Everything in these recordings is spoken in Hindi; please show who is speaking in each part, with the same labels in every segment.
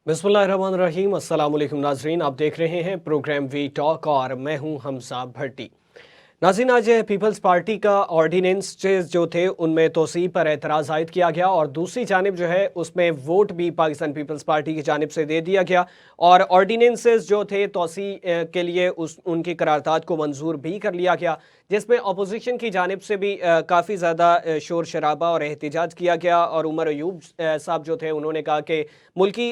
Speaker 1: बिस्मिल्लाहिर्रहमानिर्रहीम। अस्सलाम वालेकुम नाजरीन, आप देख रहे हैं प्रोग्राम वी टॉक और मैं हूं हमजा भट्टी। नाज़रीन, आज पीपल्स पार्टी का ऑर्डिनेंस जो थे उनमें तोसी पर एतराज़ आयद किया गया और दूसरी जानिब जो है उसमें वोट भी पाकिस्तान पीपल्स पार्टी की जानिब से दे दिया गया और ऑर्डिनेंसेस जो थे तोसी के लिए उनकी करारदाद को मंजूर भी कर लिया गया, जिसमें अपोजिशन की जानिब से भी काफ़ी ज़्यादा शोर शराबा और एहतजाज किया गया। और उमर अयूब साहब जो थे उन्होंने कहा कि मुल्की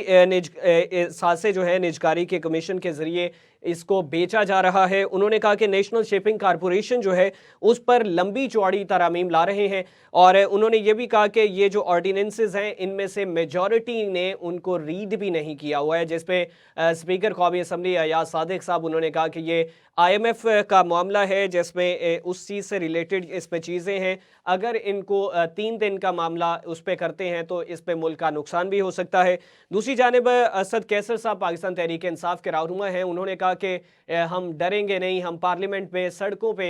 Speaker 1: सासे जो है निजकारी के कमीशन के ज़रिए इसको बेचा जा रहा है। उन्होंने कहा कि नेशनल शिपिंग कॉरपोरेशन जो है उस पर लंबी चौड़ी तरामीम ला रहे हैं और उन्होंने ये भी कहा कि ये जो ऑर्डिनेंसेस हैं इनमें से मेजॉरिटी ने उनको रीड भी नहीं किया हुआ है, जिसपे स्पीकर कौमी असम्बली अयाज सादिक साहब उन्होंने कहा कि ये IMF का मामला है जिसमें उस चीज़ से रिलेटेड इसमें चीज़ें हैं, अगर इनको 3 दिन का मामला उस पर करते हैं तो इस पर मुल्क का नुकसान भी हो सकता है। दूसरी जानिब असद कैसर साहब पाकिस्तान तहरीक इंसाफ के रहनुमा हैं, उन्होंने कहा कि हम डरेंगे नहीं, हम पार्लियामेंट में सड़कों पे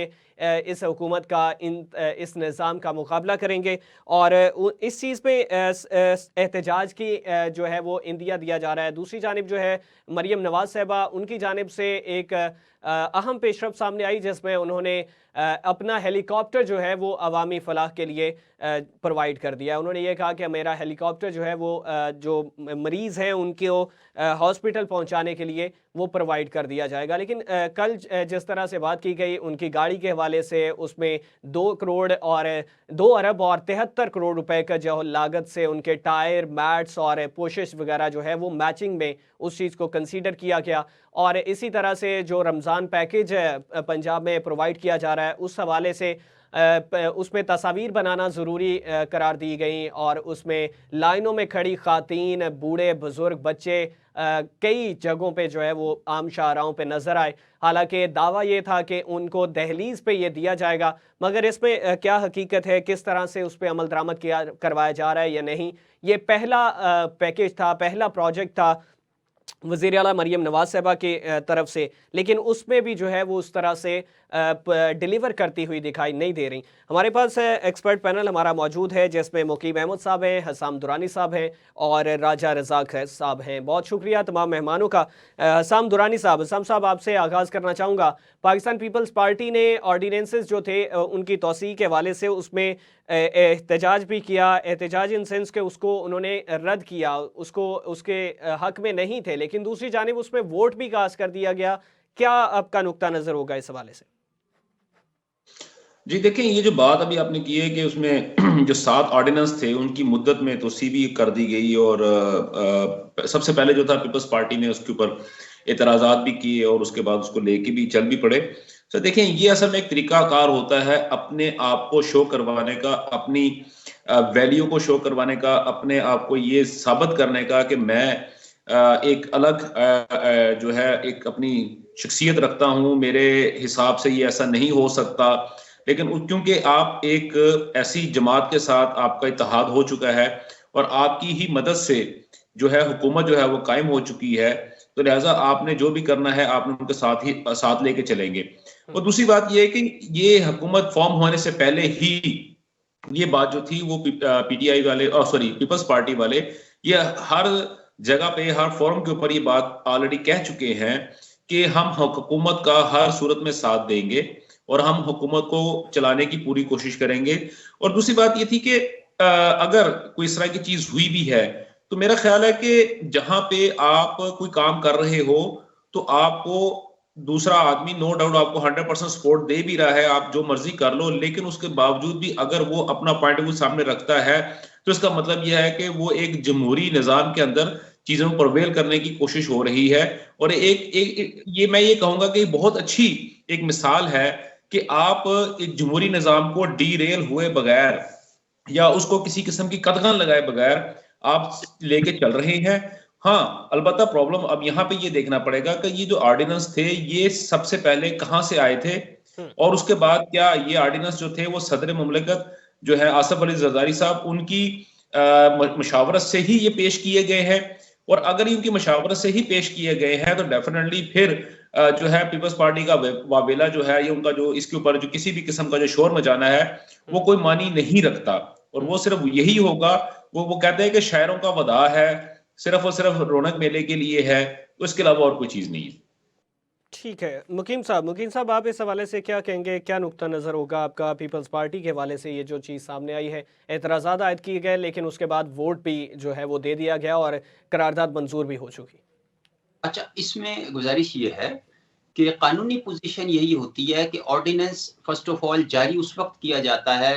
Speaker 1: इस हुकूमत का इस निज़ाम का मुकाबला करेंगे और इस चीज़ पे एहतजाज की जो है वो इंदिया दिया जा रहा है। दूसरी जानिब जो है मरियम नवाज साहबा, उनकी जानिब से एक अहम पेशरफ सामने आई जिसमें उन्होंने अपना हेलीकॉप्टर जो है वो अवामी फलाह के लिए प्रोवाइड कर दिया। उन्होंने ये कहा कि मेरा हेलीकॉप्टर जो है वो जो मरीज़ हैं उनको हॉस्पिटल पहुंचाने के लिए वो प्रोवाइड कर दिया जाएगा। लेकिन कल जिस तरह से बात की गई उनकी गाड़ी के हवाले से, उसमें 2 करोड़ और 2 अरब और 73 करोड़ रुपए का जो लागत से उनके टायर, मैट्स और पोशिश वगैरह जो है वो मैचिंग में उस चीज़ को कंसीडर किया गया। और इसी तरह से जो रमज़ान पैकेज पंजाब में प्रोवाइड किया जा रहा है उस हवाले से उसमें तस्वीर बनाना ज़रूरी करार दी गई और उसमें लाइनों में खड़ी ख़ातीन, बूढ़े बुज़ुर्ग, बच्चे कई जगहों पे जो है वो आम शाहराहों पे नज़र आए। हालांकि दावा ये था कि उनको दहलीज़ पे ये दिया जाएगा, मगर इसमें क्या हकीकत है, किस तरह से उस पर अमल दरामद करवाया जा रहा है या नहीं, ये पहला पैकेज था, पहला प्रोजेक्ट था वज़ीर आला मरियम नवाज साहबा के तरफ से, लेकिन उसमें भी जो है वो उस तरह से डिलीवर करती हुई दिखाई नहीं दे रही। हमारे पास एक्सपर्ट पैनल हमारा मौजूद है जिसमें मुकीम अहमद साहब हैं, हसाम दुरानी साहब हैं और राजा रज़ाक साहब हैं। बहुत शुक्रिया तमाम मेहमानों का। हसाम दुरानी साहब, हसाम साहब आपसे आगाज़ करना चाहूँगा। पाकिस्तान पीपल्स पार्टी ने ऑर्डिनेंसेस जो थे उनकी तौसीह के हवाले से उसमें एहतजाज भी किया, एहतजाज इन सेंस के उसको उन्होंने रद्द किया, उसको उसके हक में नहीं थे, लेकिन दूसरी जानिब उसमें वोट भी कास्ट कर दिया गया। क्या आपका नुक्ता नज़र होगा इस हवाले से?
Speaker 2: जी देखें, ये जो बात अभी आपने की है कि उसमें जो 7 ऑर्डिनेंस थे उनकी मुद्दत में तोसी भी कर दी गई और सबसे पहले जो था पीपल्स पार्टी ने उसके ऊपर एतराज़ात भी किए और उसके बाद उसको लेके भी चल भी पड़े। तो देखें, ये असल में एक तरीकाकार होता है अपने आप को शो करवाने का, अपनी वैल्यू को शो करवाने का, अपने आप को ये साबित करने का कि मैं एक अलग जो है एक अपनी शख्सियत रखता हूँ, मेरे हिसाब से ये ऐसा नहीं हो सकता। लेकिन क्योंकि आप एक ऐसी जमात के साथ आपका इत्तेहाद हो चुका है और आपकी ही मदद से जो है हुकूमत जो है वो कायम हो चुकी है, तो लिहाजा आपने जो भी करना है आपने उनके साथ लेके चलेंगे। और दूसरी बात ये है कि ये हुकूमत फॉर्म होने से पहले ही ये बात जो थी वो PTI वाले, सॉरी पीपल्स पार्टी वाले, ये हर जगह पे, हर फोरम के ऊपर ये बात ऑलरेडी कह चुके हैं कि हम हुकूमत का हर सूरत में साथ देंगे और हम हुकूमत को चलाने की पूरी कोशिश करेंगे। और दूसरी बात ये थी कि अगर कोई इस तरह की चीज हुई भी है तो मेरा ख्याल है कि जहां पे आप कोई काम कर रहे हो तो आपको दूसरा आदमी नो डाउट आपको 100% सपोर्ट दे भी रहा है, आप जो मर्जी कर लो, लेकिन उसके बावजूद भी अगर वो अपना पॉइंट ऑफ व्यू सामने रखता है तो इसका मतलब यह है कि वो एक जमहूरी निजाम के अंदर चीजों को प्रवेल करने की कोशिश हो रही है। और ये मैं ये कहूंगा कि बहुत अच्छी एक मिसाल है कि आप एक जमहूरी निजाम को डीरेल हुए बगैर या उसको किसी किस्म की कदगन लगाए बगैर आप लेके चल रहे हैं। हाँ, अलबत्ता प्रॉब्लम अब यहाँ पे ये देखना पड़ेगा कि ये जो ऑर्डिनेंस थे ये सबसे पहले कहाँ से आए थे और उसके बाद क्या ये ऑर्डिनेंस जो थे वो सदर मुमलिकत जो है आसिफ अली जरदारी साहब उनकी मशावरत से ही ये पेश किए गए हैं। और अगर इनकी मशावरत से ही पेश किए गए हैं तो डेफिनेटली फिर जो है पीपल्स पार्टी का वावेला जो है ये उनका जो इसके ऊपर जो किसी भी किस्म का जो शोर मचाना है वो कोई मानी नहीं रखता। और वो सिर्फ यही होगा, वो कहते हैं कि शायरों का वदा है, सिर्फ और सिर्फ रौनक मेले के लिए है, उसके अलावा और कोई चीज नहीं है।
Speaker 1: ठीक है। मुकीम साहब, आप इस हवाले से क्या कहेंगे? क्या नुक्ता नज़र होगा आपका पीपल्स पार्टी के हवाले से? ये जो चीज़ सामने आई है, एतराज़ात आयद किए गए, लेकिन उसके बाद वोट भी जो है वो दे दिया गया और करारदाद मंजूर भी हो चुकी।
Speaker 3: अच्छा, इसमें गुजारिश ये है कि कानूनी पोजीशन यही होती है कि ऑर्डिनेंस फर्स्ट ऑफ ऑल जारी उस वक्त किया जाता है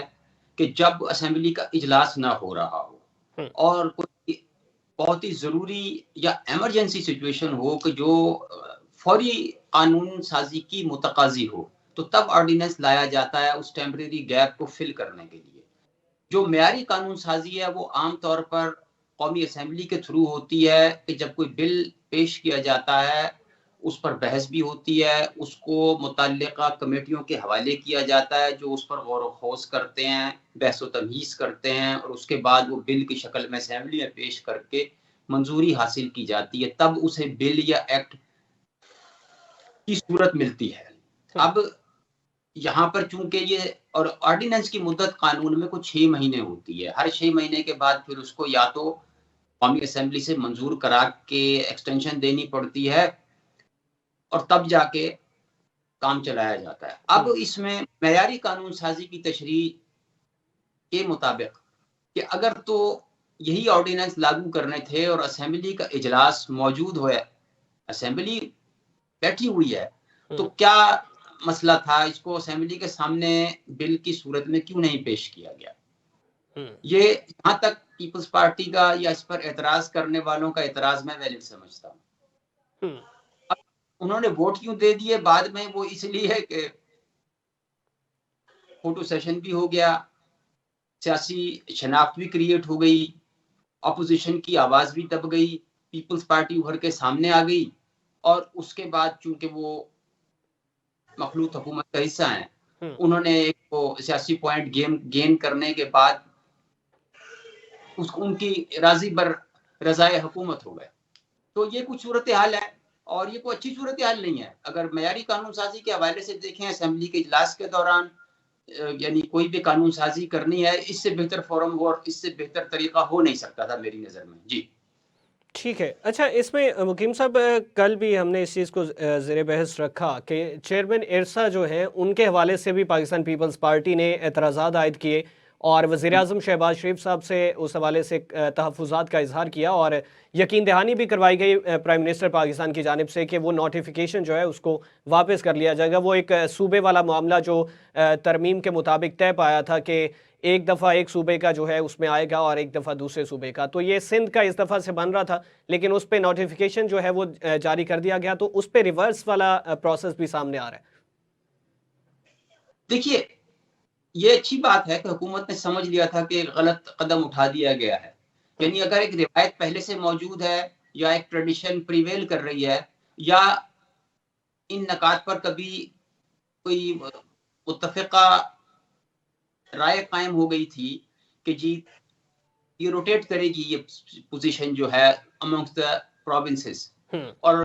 Speaker 3: कि जब असेंबली का इजलास ना हो रहा हो और कोई बहुत ही जरूरी या इमरजेंसी सिचुएशन हो कि जो फौरी कानून साजी की मुतकाजी हो, तो तब ऑर्डिनेंस लाया जाता है उस टेम्परेरी गैप को फिल करने के लिए। जो म्यारी कानून साजी है वो आमतौर पर कौमी असेंबली के थ्रू होती है कि जब कोई बिल पेश किया जाता है उस पर बहस भी होती है, उसको मुतल्लिका कमेटियों के हवाले किया जाता है जो उस पर गौर व खोज करते हैं, बहस व तमहीज़ करते हैं और उसके बाद वो बिल की शक्ल में असेंबली में पेश करके मंजूरी हासिल की जाती है, तब उसे बिल या एक्ट की सूरत मिलती है। अब यहाँ पर चूंकि ये और ऑर्डिनेंस की मुद्दत कानून में कुछ 6 महीने होती है, हर 6 महीने के बाद फिर उसको या तो कौमी असेंबली से मंजूर करा के एक्सटेंशन देनी पड़ती है और तब जाके काम चलाया जाता है। अब इसमें मयारी कानून साजी की तशरीह के मुताबिक कि अगर तो यही ऑर्डिनेंस लागू करने थे और असेंबली का इजलास मौजूद हो, असेंबली बैठी हुई है, तो क्या मसला था? इसको असेंबली के सामने बिल की सूरत में क्यों नहीं पेश किया गया? ये यहाँ तक पीपल्स पार्टी का या इस पर एतराज करने वालों का एतराज मैं वैलिड समझता हूँ। उन्होंने वोट क्यों दे दिए बाद में? वो इसलिए है कि फोटो सेशन भी हो गया, सियासी शनाख्त भी क्रिएट हो गई, अपोजिशन की आवाज भी दब गई, पीपल्स पार्टी उभर के सामने आ गई और उसके बाद चूंकि वो मखलूत हुकूमत का हिस्सा है, उन्होंने एक वो सियासी पॉइंट गेन करने के बाद उनकी राजी बर रजाए हुकूमत हो गए। तो ये कुछ सूरत हाल है और ये कोई अच्छी सूरत हाल नहीं है। अगर मयारी कानून साजी के हवाले से देखें, असेंबली के इजलास के दौरान यानी कोई भी कानून साजी करनी है, इससे बेहतर फोरम और इससे बेहतर तरीका हो नहीं सकता था मेरी नज़र में। जी
Speaker 1: ठीक है। अच्छा, इसमें मुकीम साहब, कल भी हमने इस चीज़ को ज़ेर बहस रखा कि चेयरमैन इरसा जो हैं उनके हवाले से भी पाकिस्तान पीपल्स पार्टी ने एतराज़ात आयद किए और वज़ीर-ए-आज़म शहबाज शरीफ साहब से उस हवाले से तहफ़्फ़ुज़ात का इज़हार किया और यकीन दहानी भी करवाई गई प्राइम मिनिस्टर पाकिस्तान की जानिब से कि वो नोटिफिकेशन जो है उसको वापस कर लिया जाएगा। वो एक सूबे वाला मामला जो तरमीम के मुताबिक तय पाया था कि एक दफ़ा एक सूबे का जो है उसमें आएगा और एक दफ़ा दूसरे सूबे का, तो ये सिंध का इस दफ़ा से बन रहा था, लेकिन उस पर नोटिफिकेशन जो है वो जारी कर दिया गया, तो उस पर रिवर्स वाला प्रोसेस भी सामने आ रहा है।
Speaker 3: देखिए, ये अच्छी बात है कि हुकूमत ने समझ लिया था कि गलत कदम उठा दिया गया है। यानी अगर एक रिवायत पहले से मौजूद है या एक ट्रेडिशन प्रिवेल कर रही है या इन नकात पर कभी कोई मुत्तफ़िका राय कायम हो गई थी कि जी ये रोटेट करेगी ये पोजीशन जो है अमंगस्ट द प्रोविंसेस, और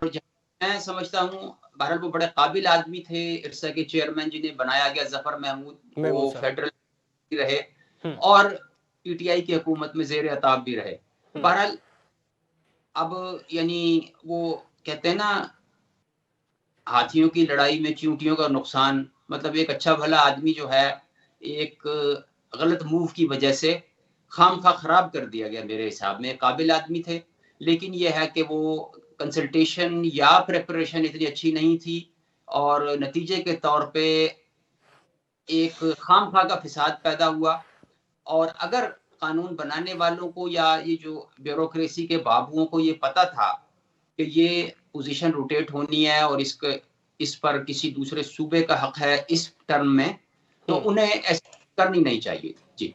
Speaker 3: मैं समझता हूँ बहरहाल वो बड़े काबिल आदमी थे, इरसा के चेयरमैन जिन्हें बनाया गया जफर महमूद, वो फेडरल रहे और पीटीआई की हुकूमत में ज़ेर अताब भी रहे। बहरहाल अब यानी वो कहते हैं ना, हाथियों की लड़ाई में चींटियों का नुकसान, मतलब एक अच्छा भला आदमी जो है एक गलत मूव की वजह से खामखा खराब कर दिया गया। मेरे हिसाब में काबिल आदमी थे, लेकिन यह है कि वो कंसल्टेशन या प्रेपरेशन इतनी अच्छी नहीं थी और नतीजे के तौर पे एक खामखा का फिसाद पैदा हुआ। और अगर कानून बनाने वालों को या ये जो ब्यूरोक्रेसी के बाबुओं को ये पता था कि ये पोजीशन रोटेट होनी है और इस पर किसी दूसरे सूबे का हक है इस टर्म में, तो उन्हें ऐसा करनी नहीं चाहिए थी। जी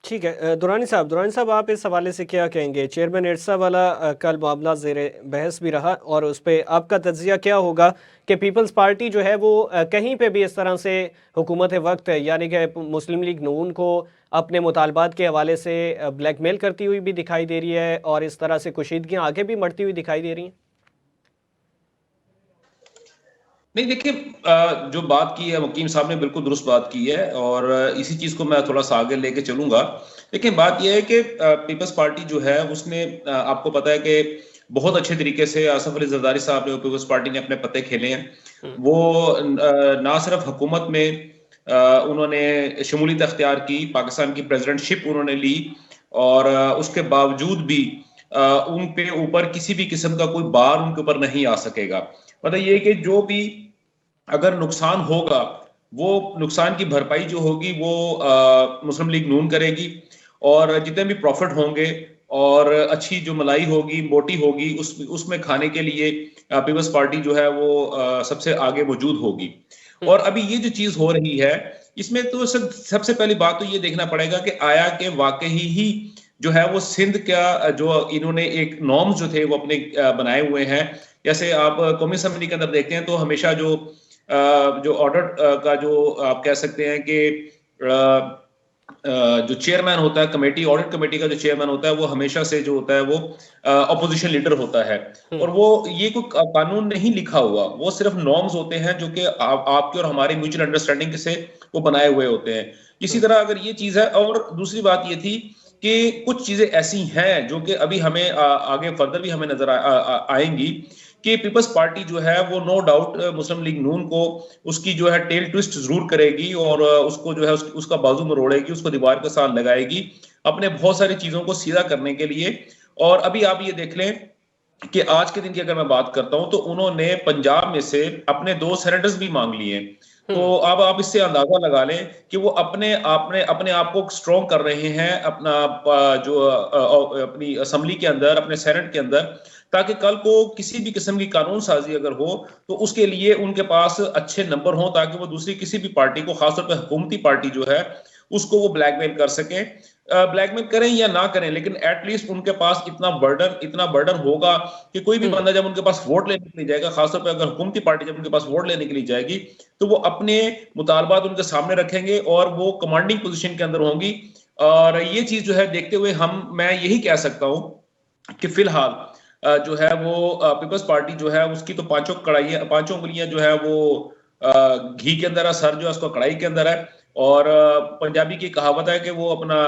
Speaker 1: ठीक है। दुरानी साहब, आप इस हवाले से क्या कहेंगे? चेयरमैन इरसा वाला कल मामला ज़ेर बहस भी रहा और उस पर आपका तज्ज़िया क्या होगा कि पीपल्स पार्टी जो है वो कहीं पे भी इस तरह से हुकूमत वक्त यानी कि मुस्लिम लीग नून को अपने मुतालबात के हवाले से ब्लैकमेल करती हुई भी दिखाई दे रही है और इस तरह से कुशीदगियाँ आगे भी बढ़ती हुई दिखाई दे रही हैं?
Speaker 2: नहीं देखिए, जो बात की है वकीम साहब ने बिल्कुल दुरुस्त बात की है और इसी चीज को मैं थोड़ा सा आगे लेके चलूंगा। लेकिन बात यह है कि पीपल्स पार्टी जो है उसने आपको पता है कि बहुत अच्छे तरीके से आसिफ अली जरदारी साहब ने, पीपल्स पार्टी ने अपने पत्ते खेले हैं। वो ना सिर्फ हुकूमत में उन्होंने शमूलियत अख्तियार की, पाकिस्तान की प्रेसिडेंटशिप उन्होंने ली और उसके बावजूद भी उन पे ऊपर किसी भी किस्म का कोई बार उनके ऊपर नहीं आ सकेगा। मतलब ये कि जो भी अगर नुकसान होगा वो नुकसान की भरपाई जो होगी वो मुस्लिम लीग नून करेगी और जितने भी प्रॉफिट होंगे और अच्छी जो मलाई होगी, बोटी होगी, उसमें खाने के लिए पीपल्स पार्टी जो है वो सबसे आगे मौजूद होगी। और अभी ये जो चीज हो रही है इसमें तो सबसे पहली बात तो ये देखना पड़ेगा कि आया कि वाकई ही जो है वो सिंध का जो इन्होंने एक नॉर्म्स जो थे वो अपने बनाए हुए हैं। जैसे आप कौमी असेंबली के अंदर देखते हैं तो हमेशा जो ऑडिट का जो आप कह सकते हैं कि जो चेयरमैन होता है कमेटी, ऑडिट कमेटी का जो चेयरमैन होता है वो हमेशा से जो होता है वो अपोजिशन लीडर होता है। और वो ये कोई कानून नहीं लिखा हुआ, वो सिर्फ नॉर्म्स होते हैं जो कि आपके और हमारी म्यूचुअल अंडरस्टैंडिंग से वो बनाए हुए होते हैं। इसी तरह अगर ये चीज है, और दूसरी बात ये थी कि कुछ चीजें ऐसी हैं जो कि अभी हमें आगे फर्दर भी हमें नजर आएंगी कि पीपल्स पार्टी जो है वो नो डाउट मुस्लिम लीग नून को उसकी जो है टेल ट्विस्ट जरूर करेगी और उसको जो है उसका बाजू मरोड़ेगी, उसको दीवार के साथ लगाएगी अपने बहुत सारी चीजों को सीधा करने के लिए। और अभी आप ये देख लें कि आज के दिन की अगर मैं बात करता हूं तो उन्होंने पंजाब में से अपने 2 सेनेटर्स भी मांग लिए। तो अब आप इससे अंदाजा लगा लें कि वो अपने आप को स्ट्रॉन्ग कर रहे हैं अपना जो अपनी असेंबली के अंदर, अपने सेनेट के अंदर, ताकि कल को किसी भी किस्म की कानून साजी अगर हो तो उसके लिए उनके पास अच्छे नंबर हो, ताकि वो दूसरी किसी भी पार्टी को, खासतौर पर हुकूमती पार्टी जो है उसको वो ब्लैकमेल कर सके। ब्लैकमेल करें या ना करें, लेकिन एटलीस्ट उनके पास इतना बर्डन होगा कि कोई भी बंदा जब उनके पास वोट लेने के लिए जाएगा, खासतौर पर अगर हुकूमती पार्टी जब उनके पास वोट लेने के लिए जाएगी, तो वो अपने मुतालबात उनके सामने रखेंगे और वो कमांडिंग पोजीशन के अंदर होंगी। और ये चीज जो है देखते हुए मैं यही कह सकता हूं कि फिलहाल जो है वो पीपल्स पार्टी जो है उसकी तो पांचों उंगलियां जो है वो घी के अंदर है, सर जो है उसका कढ़ाई के अंदर है। और पंजाबी की कहावत है कि वो अपना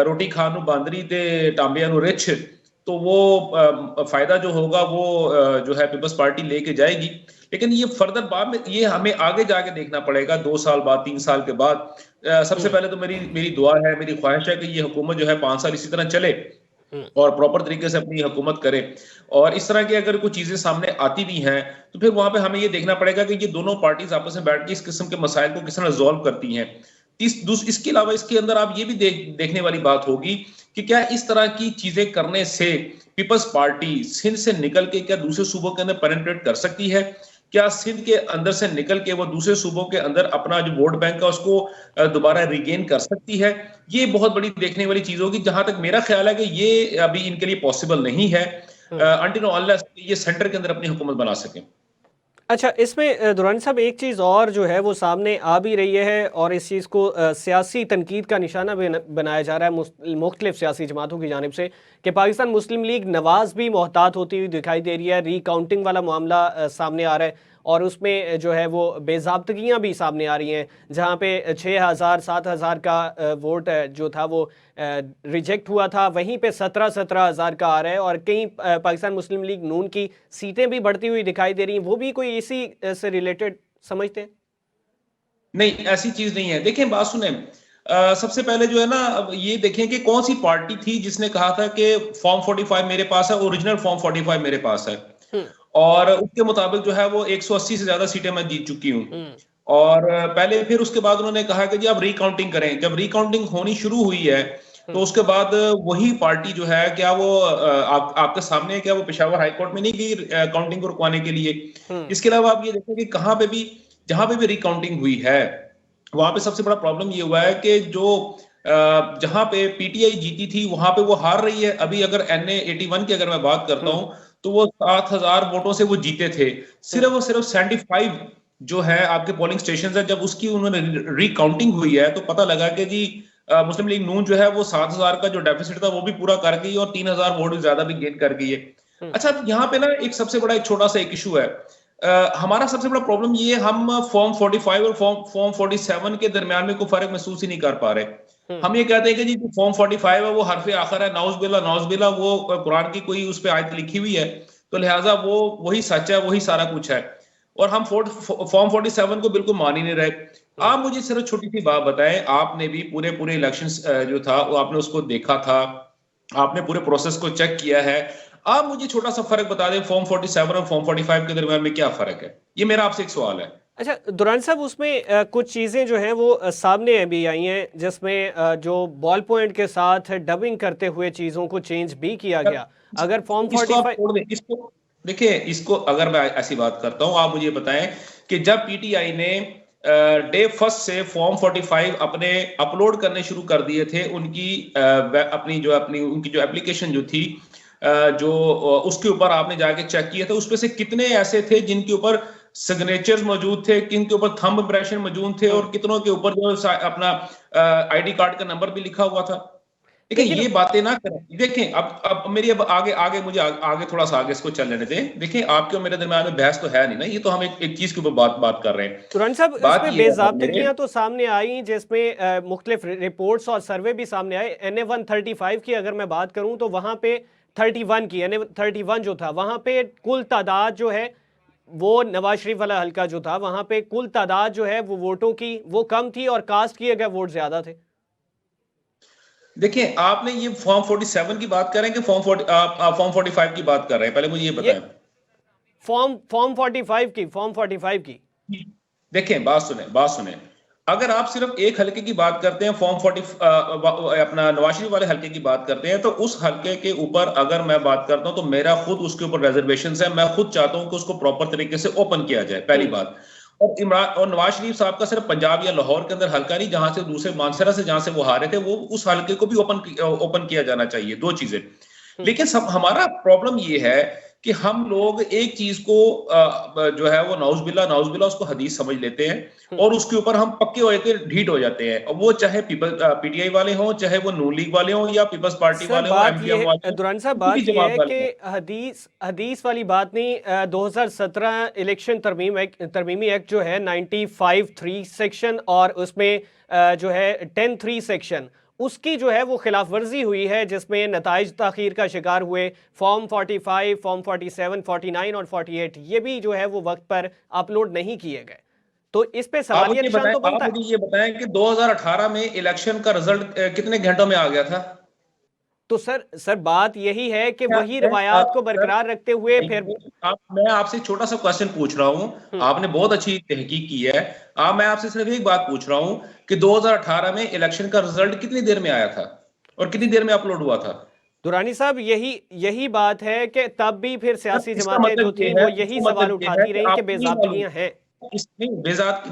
Speaker 2: रोटी खानू बांदरी ते टांबिया नु रिछ, तो वो फायदा जो होगा वो जो है पीपल्स पार्टी लेके जाएगी। लेकिन ये फर्दर बाद में ये हमें आगे जाके देखना पड़ेगा, 2 साल बाद, 3 साल के बाद। सबसे पहले तो मेरी दुआ है, मेरी ख्वाहिश है कि ये हुकूमत जो है 5 साल इसी तरह चले और प्रॉपर तरीके से अपनी हुकूमत करे। और इस तरह की अगर कोई चीजें सामने आती भी हैं तो फिर वहां पे हमें ये देखना पड़ेगा कि ये दोनों पार्टीज आपस में बैठ के इस किस्म के मसाइल को किस तरह रिजॉल्व करती हैं। इसके अलावा इसके अंदर आप ये भी देखने वाली बात होगी कि क्या इस तरह की चीजें करने से पीपल्स पार्टी सिंध से निकल के क्या दूसरे सूबों के अंदर पेनिट्रेट कर सकती है? क्या सिंध के अंदर से निकल के वो दूसरे सूबों के अंदर अपना जो वोट बैंक है उसको दोबारा रिगेन कर सकती है? ये बहुत बड़ी देखने वाली चीज होगी। जहां तक मेरा ख्याल है कि ये अभी इनके लिए पॉसिबल नहीं है अनटिल अनलेस ये सेंटर के अंदर अपनी हुकूमत बना सके।
Speaker 1: अच्छा, इसमें दुरानी साहब एक चीज़ और जो है वो सामने आ भी रही है और इस चीज़ को सियासी तनकीद का निशाना भी बनाया जा रहा है मुख्तलिफ सियासी जमातों की जानिब से कि पाकिस्तान मुस्लिम लीग नवाज भी मोहतात होती हुई दिखाई दे रही है। रीकाउंटिंग वाला मामला सामने आ रहा है और उसमें जो है वो बेज़ाब्तगियाँ भी सामने आ रही हैं, जहाँ पे 6,000 7,000 का वोट जो था वो रिजेक्ट हुआ था, वहीं पे 17,000 का आ रहा है और कहीं पाकिस्तान मुस्लिम लीग नून की सीटें भी बढ़ती हुई दिखाई दे रही हैं। वो भी कोई इसी से रिलेटेड समझते हैं?
Speaker 2: नहीं, ऐसी चीज नहीं है। देखें, बात सुने, सबसे पहले जो है ना, अब ये देखें कि कौन सी पार्टी थी जिसने कहा था कि फॉर्म 45 मेरे पास है, ओरिजिनल फॉर्म 45 मेरे पास है, और उसके मुताबिक जो है वो 180 से ज्यादा सीटें मैं जीत चुकी हूँ। और पहले फिर उसके बाद उन्होंने कहा कि जी आप रिकाउंटिंग करें। जब रिकाउंटिंग होनी शुरू हुई है तो उसके बाद वही पार्टी जो है, क्या वो आपके सामने है, क्या वो पेशावर हाईकोर्ट में नहीं गई काउंटिंग को रुकवाने के लिए? इसके अलावा आप ये देखें कि कहाँ पे भी, जहां पे भी रिकाउंटिंग हुई है वहां पे सबसे बड़ा प्रॉब्लम ये हुआ है कि जो जहां पे पीटीआई जीती थी वहां पे वो हार रही है। अभी अगर NA 81 की अगर मैं बात करता हूं तो वो 7,000 वोटों से वो जीते थे। सिर्फ और सिर्फ 75 जो है आपके पोलिंग स्टेशन है, जब उसकी उन्होंने रिकाउंटिंग हुई है तो पता लगा कि जी मुस्लिम लीग नून जो है वो 7,000 का जो डेफिसिट था वो भी पूरा कर गई और 3,000 वोट ज्यादा भी गेन कर गई है। अच्छा, यहाँ पे ना एक सबसे बड़ा एक छोटा सा एक इशू है। हमारा सबसे बड़ा प्रॉब्लम ये है, हम फॉर्म 45 और फॉर्म 47 के दरमियान में कोई फर्क महसूस ही नहीं कर पा रहे। हम ये कहते हैं कि जी फॉर्म 45 है वो हरफ आखिर है, नाउज़ बिल्ला वो कुरान की कोई उस पर आयत लिखी हुई है, तो लिहाजा वो वही सच है, वही सारा कुछ है, और हम फॉर्म 47 को बिल्कुल मान ही नहीं रहे। आप मुझे सिर्फ छोटी सी बात बताएं, आपने भी पूरे इलेक्शंस जो था वो आपने उसको देखा था, आपने पूरे प्रोसेस को चेक किया है, आप मुझे छोटा सा फर्क बता दें फॉर्म 47 और फॉर्म 45 के दरमियान में क्या फर्क है? ये मेरा आपसे एक सवाल है।
Speaker 1: अच्छा दुरान साहब, उसमें कुछ चीज़ें जो हैं वो सामने भी आई हैं, जिसमें जो बॉल पॉइंट के साथ डबिंग करते हुए चीज़ों को चेंज भी किया गया। अगर फॉर्म
Speaker 2: इसको आप
Speaker 1: 45
Speaker 2: छोड़ दें, इसको देखिए, इसको अगर मैं ऐसी बात करता हूं, आप मुझे बताएं कि जब पीटीआई ने डे फर्स्ट से फॉर्म 45 अपने अपलोड करने शुरू कर दिए थे, उनकी उनकी जो एप्लीकेशन जो थी, जो उसके ऊपर आपने जाके चेक किया था, उसमें से कितने ऐसे थे जिनके ऊपर सिग्नेचर्स मौजूद थे, किनके ऊपर थंब इंप्रेशन मौजूद थे, और कितनों के ऊपर जो अपना आईडी कार्ड का नंबर भी लिखा हुआ था। देखिए ये बातें ना करें। देखें अब मेरी अब आगे मुझे आगे थोड़ा सा आगे इसको चल लेने दें। देखिए आपके और मेरे दरमियान में बहस तो है नहीं ना, ये तो हम एक चीज के ऊपर बात कर रहे हैं।
Speaker 1: तुरन साहब,
Speaker 2: बात
Speaker 1: इसमें
Speaker 2: ये है
Speaker 1: बेज़ाब्तगियां तो सामने आई, जिसमें मुख्तलिफ रिपोर्ट्स और सर्वे भी सामने आए। NA-135 की अगर मैं बात करूं तो वहां पे 31 की NA-31 जो था, वहां पे कुल तादाद जो है वो नवाज शरीफ वाला हल्का जो था, वहां पे कुल तादाद जो है वो वोटों की वो कम थी और कास्ट किए गए वोट ज्यादा थे।
Speaker 2: देखिए आपने ये फॉर्म 47 की बात कर रहे हैं कि फॉर्म 45 की बात कर रहे हैं? पहले मुझे ये बताएं।
Speaker 1: फॉर्म 45 की।
Speaker 2: देखें बात सुने, अगर आप सिर्फ एक हलके की बात करते हैं, फॉर्म 40 अपना नवाज शरीफ वाले हलके की बात करते हैं, तो उस हलके के ऊपर अगर मैं बात करता हूं तो मेरा खुद उसके ऊपर रिजर्वेशन है। मैं खुद चाहता हूं कि उसको प्रॉपर तरीके से ओपन किया जाए, पहली बात। और इमरान और नवाज शरीफ साहब का सिर्फ पंजाब या लाहौर के अंदर हल्का नहीं, जहां से दूसरे मानसरा से जहां से वो हारे थे, वो उस हल्के को भी ओपन किया जाना चाहिए। दो चीजें। लेकिन सब हमारा प्रॉब्लम ये है कि हम लोग एक चीज को जो है वो नाउज़ बिल्ला उसको हदीस समझ लेते हैं, और उसके ऊपर हम पक्के हो जाते हैं, ढीठ हो जाते हैं। और वो चाहे पीटीआई वाले हों, चाहे वो नून लीग वाले हों, या पीपल्स पार्टी वाले हों, एमपीएम वाले हों,
Speaker 1: दुरान साहब,
Speaker 2: किसी
Speaker 1: बात
Speaker 2: भी
Speaker 1: यह
Speaker 2: जमात
Speaker 1: है
Speaker 2: वाले
Speaker 1: कि
Speaker 2: हों।
Speaker 1: हदीस वाली बात नहीं। 2017 इलेक्शन तरमीमी एक्ट जो है 95(3) सेक्शन और उसमें जो है 10(3) सेक्शन, उसकी जो है वो खिलाफ वर्जी हुई है, जिसमें नताइज ताखीर का शिकार हुए। फॉर्म 45, फॉर्म 47, 49 और 48 ये भी जो है वो वक्त पर अपलोड नहीं किए गए। तो इस पे सवालिया निशान तो बनता है।
Speaker 2: आप मुझे ये बताएं कि 2018 में इलेक्शन का रिजल्ट कितने घंटों में आ गया था?
Speaker 1: तो सर बात यही है कि वही रवायात को बरकरार रखते हुए फिर
Speaker 2: मैं आपसे छोटा सा क्वेश्चन पूछ रहा हूं, आपने बहुत अच्छी तहकीक की है। मैं आपसे सिर्फ एक बात पूछ रहा हूं कि 2018 में इलेक्शन का रिजल्ट कितनी देर में आया था और कितनी देर में अपलोड हुआ था?
Speaker 1: दुरानी साहब, यही बात है कि तब भी फिर सियासी
Speaker 2: इसका
Speaker 1: जमातें
Speaker 2: मतलब
Speaker 1: जो थी वो यही सवाल उठाती रही कि बेज़ाब्तगियां हैं।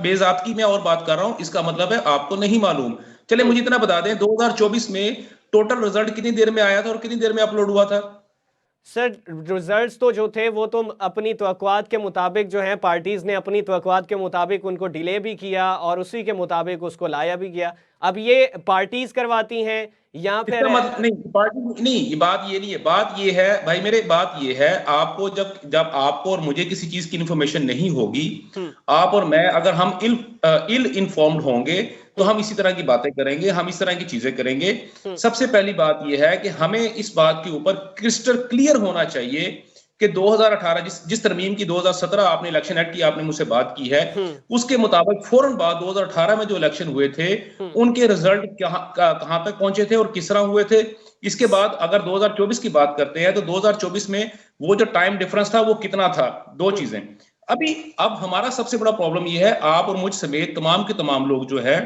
Speaker 2: बेज़ाब्ती में और बात कर रहा हूं, इसका मतलब है आपको नहीं मालूम। चले मुझे इतना बता दें, 2024 में टोटल रिजल्ट कितनी देर में आया था और कितनी देर में अपलोड हुआ था?
Speaker 1: सर रिजल्ट्स तो जो थे वो तो अपनी तवक्कुआत के मुताबिक जो है, पार्टीज ने अपनी तवक्कुआत के मुताबिक उनको डिले भी किया और उसी के मुताबिक उसको लाया भी गया। अब ये पार्टीज करवाती हैं या फिर
Speaker 2: नहीं, पार्टी नहीं, ये बात ये नहीं है। बात ये है भाई मेरे, बात ये है, आपको जब आपको और मुझे किसी चीज की इंफॉर्मेशन नहीं होगी, आप और मैं अगर हम इल इन्फॉर्म्ड होंगे तो हम इसी तरह की बातें करेंगे, हम इस तरह की चीजें करेंगे। सबसे पहली बात यह है कि हमें इस बात के ऊपर क्रिस्टल क्लियर होना चाहिए कि 2018 जिस तरमीम की 2017 आपने इलेक्शन एक्ट की आपने मुझसे बात की है, उसके मुताबिक फौरन बाद 2018 में जो इलेक्शन हुए थे उनके रिजल्ट कहां तक पहुंचे थे और किस तरह हुए थे। इसके बाद अगर 2024 की बात करते हैं तो 2024 में वो जो टाइम डिफरेंस था वो कितना था? दो चीजें। अब हमारा सबसे बड़ा प्रॉब्लम ये है, आप और मुझ समेत तमाम के तमाम लोग जो है,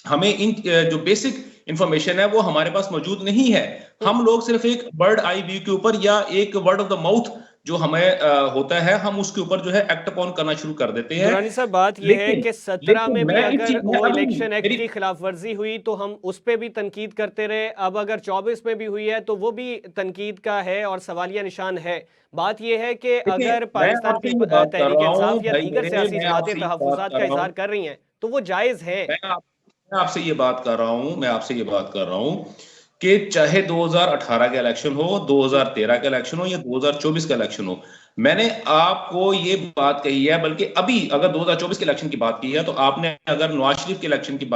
Speaker 2: हमें इन जो बेसिक इंफॉर्मेशन है वो हमारे पास मौजूद नहीं है। हम लोग सिर्फ एक बर्ड आई व्यू के ऊपर या एक वर्ड ऑफ द माउथ जो हमें होता है, हम उसके ऊपर जो है एक्ट अपॉन करना शुरू कर देते हैं।
Speaker 1: दुरानी साहब, बात यह है कि 17 में भी अगर वो इलेक्शन एक्ट की खिलाफ वर्जी हुई तो हम उस पर भी तनकीद करते रहे। अब अगर 24 में भी हुई है तो वो भी तनकीद का है और सवालिया निशान है। बात यह है कि अगर पाकिस्तान तहरीक इंसाफ या दीगर सियासी जमातें तहफ्फुज़ात का इजहार कर रही हैं तो वो जायज है।
Speaker 2: मैं आपसे ये बात कर रहा हूं कि चाहे 2018 का इलेक्शन हो, 2013 का इलेक्शन हो या 2024 का इलेक्शन हो, मैंने आपको ये बात कही है, बल्कि अभी अगर 2024 के इलेक्शन की बात की है तो आपने अगर नवाज शरीफ के इलेक्शन की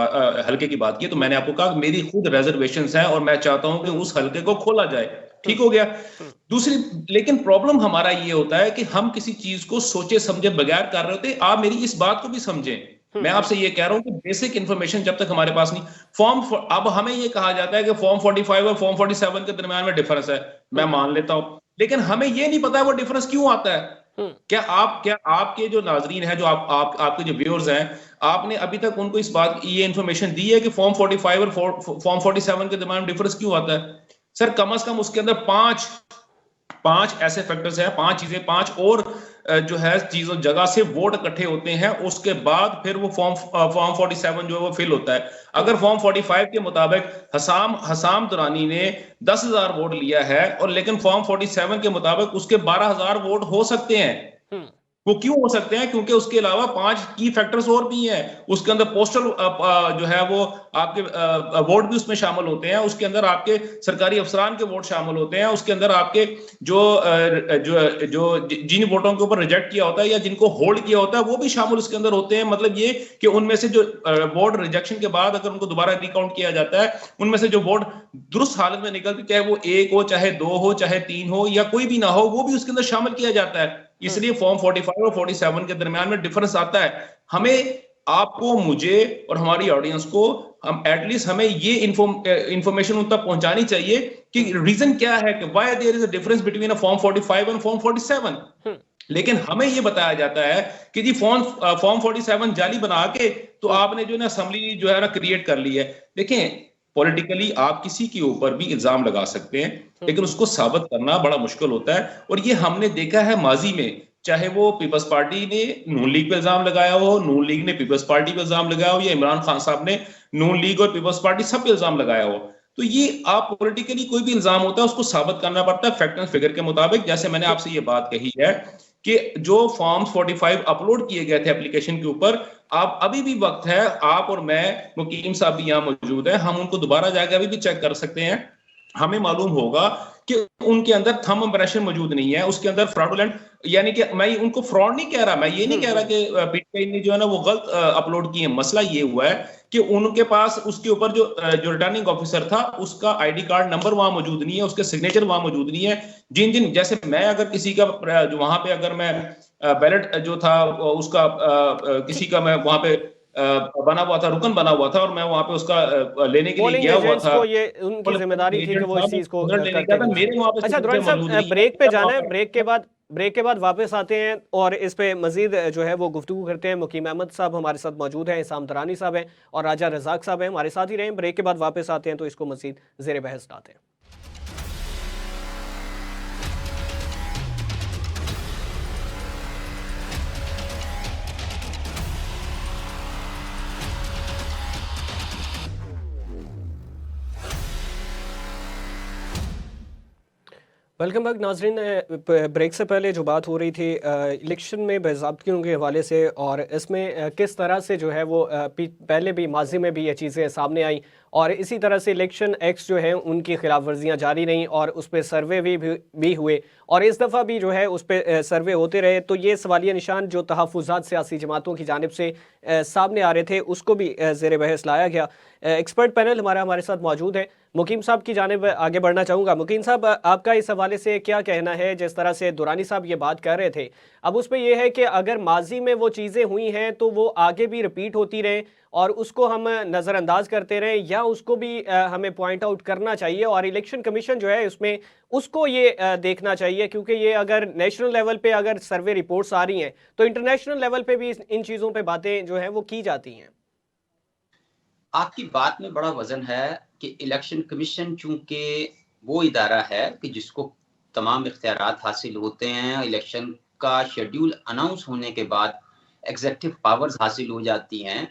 Speaker 2: हल्के की बात की तो मैंने आपको कहा मेरी खुद रिजर्वेशंस हैं और मैं चाहता हूं कि उस हल्के को खोला जाए। ठीक हो गया। दूसरी, लेकिन प्रॉब्लम हमारा ये होता है कि हम किसी चीज को सोचे समझे बगैर कर रहे होते। आप मेरी इस बात को भी समझें, मैं आपसे ये कह रहा हूं कि बेसिक इंफॉर्मेशन जब तक हमारे पास नहीं, अब हमें ये कहा जाता है कि फॉर्म 45 और फॉर्म 47 के दरमियान में डिफरेंस है, मैं मान लेता हूं, लेकिन हमें ये नहीं पता है वो डिफरेंस क्यों आता है। क्या आपके जो नाजरीन है, जो आपके जो व्यूअर्स हैं, आपने अभी तक उनको इस बात ये इंफॉर्मेशन दी है कि फॉर्म 45 और फॉर्म 47 के दरमियान डिफरेंस क्यों आता है? सर कम से कम उसके अंदर पांच ऐसे फैक्टर्स हैं, पांच चीजें, पांच और जो है चीजों जगह से वोट इकट्ठे होते हैं, उसके बाद फिर वो फॉर्म 47 जो है वो फिल होता है। अगर फॉर्म 45 के मुताबिक हसाम दुरानी ने 10,000 वोट लिया है और लेकिन फॉर्म 47 के मुताबिक उसके 12,000 वोट हो सकते हैं। वो क्यों हो सकते हैं? क्योंकि उसके अलावा 5 की फैक्टर्स और भी हैं। उसके अंदर पोस्टल जो है वो आपके वोट भी उसमें शामिल होते हैं, उसके अंदर आपके सरकारी अफसरान के वोट शामिल होते हैं, उसके अंदर आपके जो जिन वोटों के ऊपर रिजेक्ट किया होता है या जिनको होल्ड किया होता है वो भी शामिल उसके अंदर होते हैं। मतलब ये कि उनमें से जो वोट रिजेक्शन के बाद अगर उनको दोबारा रिकाउंट किया जाता है, उनमें से जो वोट दुरुस्त हालत में निकलती, चाहे वो 1 हो, चाहे 2 हो, चाहे 3 हो या कोई भी ना हो, वो भी उसके अंदर शामिल किया जाता है। इसलिए फॉर्म 45 और 47 के दरमियान में डिफरेंस आता है। हमें, आपको, मुझे और हमारी ऑडियंस को हम एटलीस्ट हमें ये इंफॉर्मेशन उन तक पहुंचानी चाहिए कि रीजन क्या है कि why there is a difference between a form 45 and form 47। लेकिन हमें ये बताया जाता है कि जी फॉर्म 47 जाली बना के तो आपने जो है ना असेंबली जो है ना क्रिएट कर ली है। देखें, पॉलिटिकली आप किसी के ऊपर भी इल्जाम लगा सकते हैं, लेकिन उसको साबित करना बड़ा मुश्किल होता है। और ये हमने देखा है माजी में, चाहे वो पीपल्स पार्टी ने नून लीग पे इल्जाम लगाया हो, नून लीग ने पीपल्स पार्टी पे इल्जाम लगाया हो, या इमरान खान साहब ने नून लीग और पीपल्स पार्टी सब पे इल्जाम लगाया हो। तो ये आप पॉलिटिकली कोई भी इल्जाम होता है उसको साबित करना पड़ता है फैक्ट एंड फिगर के मुताबिक। जैसे मैंने आपसे ये बात कही है कि जो फॉर्म्स 45 अपलोड किए गए थे एप्लीकेशन के ऊपर, आप अभी भी वक्त है, आप और मैं, मुकीम साहब भी यहाँ मौजूद है, हम उनको दोबारा जाकर अभी भी चेक कर सकते हैं। हमें मालूम होगा कि उनके अंदर थंब इंप्रेशन मौजूद नहीं है, उसके अंदर फ्रॉडुलेंट, यानी कि मैं उनको फ्रॉड नहीं कह रहा, मैं ये नहीं कह रहा कि पीटीआई ने जो है ना वो गलत अपलोड किए। मसला ये हुआ है कि उनके पास उसके ऊपर जो रिटर्निंग ऑफिसर था उसका आईडी कार्ड नंबर वहां मौजूद नहीं है, उसके सिग्नेचर वहां मौजूद नहीं है। जिन जैसे मैं अगर किसी का जो वहां पे अगर मैं बैलेट जो था उसका किसी का मैं वहां पे बना हुआ था, रुकन बना हुआ था और मैं वहां पे उसका लेने के लिए गया हुआ था,
Speaker 1: को ये उनकी जिम्मेदारी थी कि वो इस चीज को करते थे।
Speaker 2: मेरे वहां पे
Speaker 1: अच्छा दुरानी साहब, ब्रेक पे जाना है, ब्रेक के बाद वापस आते हैं और इस पे मजीद जो है वो गुफ्तगू करते हैं। मुकीम अहमद साहब हमारे साथ मौजूद हैं, इसाम दरानी साहब हैं और राजा रजाक साहब हैं, हमारे साथ ही रहें। ब्रेक के बाद वापस आते हैं तो इसको मजीद ज़ेर बहस लाते हैं। वेलकम बैक नाजरीन। ब्रेक से पहले जो बात हो रही थी इलेक्शन में बेज़ाब्तियों के हवाले से, और इसमें किस तरह से जो है वो पहले भी माजी में भी ये चीज़ें सामने आई और इसी तरह से इलेक्शन एक्ट जो है उनकी खिलाफ वर्जियाँ जारी रहीं और उस पर सर्वे भी हुए और इस दफ़ा भी जो है उस पर सर्वे होते रहे। तो ये सवालिया निशान जो तहफ़्फ़ुज़ात सियासी जमातों की जानिब से सामने आ रहे थे उसको भी ज़ेर बहस लाया गया। एक्सपर्ट पैनल हमारे साथ मौजूद है। मुकीम साहब की जानिब आगे बढ़ना चाहूँगा। मुकीम साहब, आपका इस हवाले से क्या कहना है? जिस तरह से दुरानी साहब ये बात कर रहे थे, अब उस पर यह है कि अगर माजी में वो चीज़ें हुई हैं तो वो आगे भी रिपीट होती रहें और उसको हम नज़रअंदाज करते रहें, या उसको भी हमें पॉइंट आउट करना चाहिए और इलेक्शन कमीशन जो है उसमें उसको ये देखना चाहिए, क्योंकि ये अगर नेशनल लेवल पे अगर सर्वे रिपोर्ट्स आ रही हैं तो इंटरनेशनल लेवल पे भी इन चीज़ों पे बातें जो हैं वो की जाती हैं।
Speaker 3: आपकी बात में बड़ा वजन है कि इलेक्शन कमीशन चूंकि वो इदारा है कि जिसको तमाम इख्तियारात हासिल होते हैं, इलेक्शन का शेड्यूल अनाउंस होने के बाद एग्जीक्यूटिव पावर्स हासिल हो जाती हैं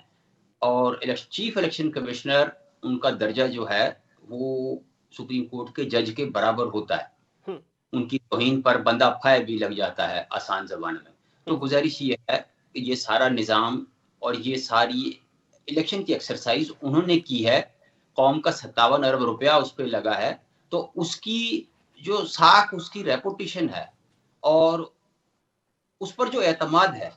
Speaker 3: और चीफ इलेक्शन कमिश्नर उनका दर्जा जो है वो सुप्रीम कोर्ट के जज के बराबर होता है। उनकी तौहीन पर बंदा फाय भी लग जाता है आसान ज़बान में। तो गुजारिश ये है कि ये सारा निज़ाम और ये सारी इलेक्शन की एक्सरसाइज उन्होंने की है कौम का 57 अरब रुपया उस पर लगा है, तो उसकी जो साख, उसकी रेपुटेशन है और उस पर जो एतमाद है,